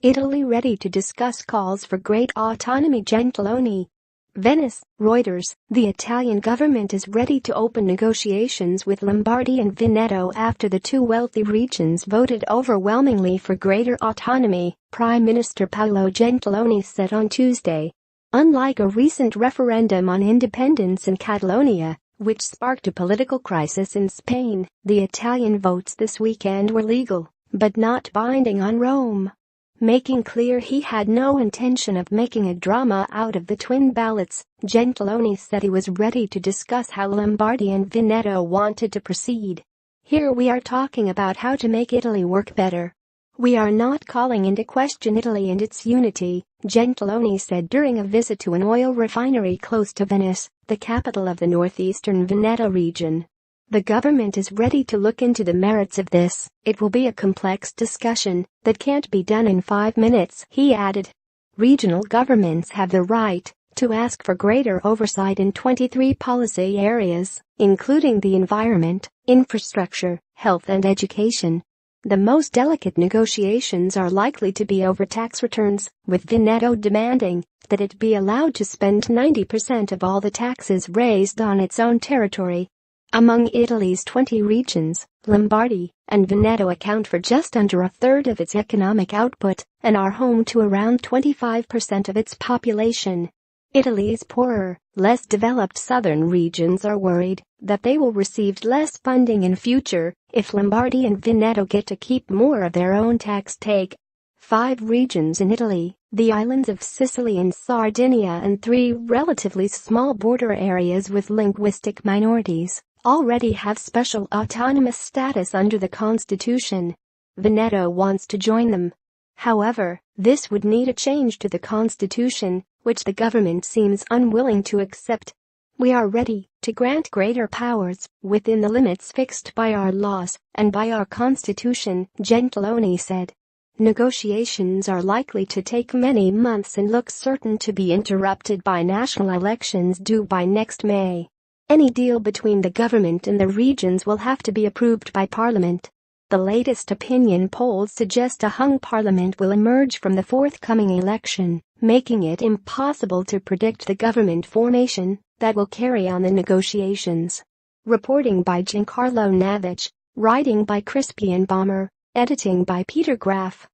Italy ready to discuss calls for great autonomy. Gentiloni. Venice, Reuters. The Italian government is ready to open negotiations with Lombardy and Veneto after the two wealthy regions voted overwhelmingly for greater autonomy, Prime Minister Paolo Gentiloni said on Tuesday. Unlike a recent referendum on independence in Catalonia, which sparked a political crisis in Spain, the Italian votes this weekend were legal, but not binding on Rome. Making clear he had no intention of making a drama out of the twin ballots, Gentiloni said he was ready to discuss how Lombardy and Veneto wanted to proceed. Here we are talking about how to make Italy work better. We are not calling into question Italy and its unity, Gentiloni said during a visit to an oil refinery close to Venice, the capital of the northeastern Veneto region. The government is ready to look into the merits of this. It will be a complex discussion that can't be done in 5 minutes, he added. Regional governments have the right to ask for greater oversight in 23 policy areas, including the environment, infrastructure, health and education. The most delicate negotiations are likely to be over tax returns, with Veneto demanding that it be allowed to spend 90% of all the taxes raised on its own territory. Among Italy's 20 regions, Lombardy and Veneto account for just under a third of its economic output and are home to around 25% of its population. Italy's poorer, less developed southern regions are worried that they will receive less funding in future if Lombardy and Veneto get to keep more of their own tax take. 5 regions in Italy, the islands of Sicily and Sardinia, and 3 relatively small border areas with linguistic minorities already have special autonomous status under the constitution. Veneto wants to join them. However, this would need a change to the constitution, which the government seems unwilling to accept. We are ready to grant greater powers within the limits fixed by our laws and by our constitution, Gentiloni said. Negotiations are likely to take many months and look certain to be interrupted by national elections due by next May. Any deal between the government and the regions will have to be approved by Parliament. The latest opinion polls suggest a hung parliament will emerge from the forthcoming election, making it impossible to predict the government formation that will carry on the negotiations. Reporting by Giancarlo Navich, writing by Crispian Bomber, editing by Peter Graff.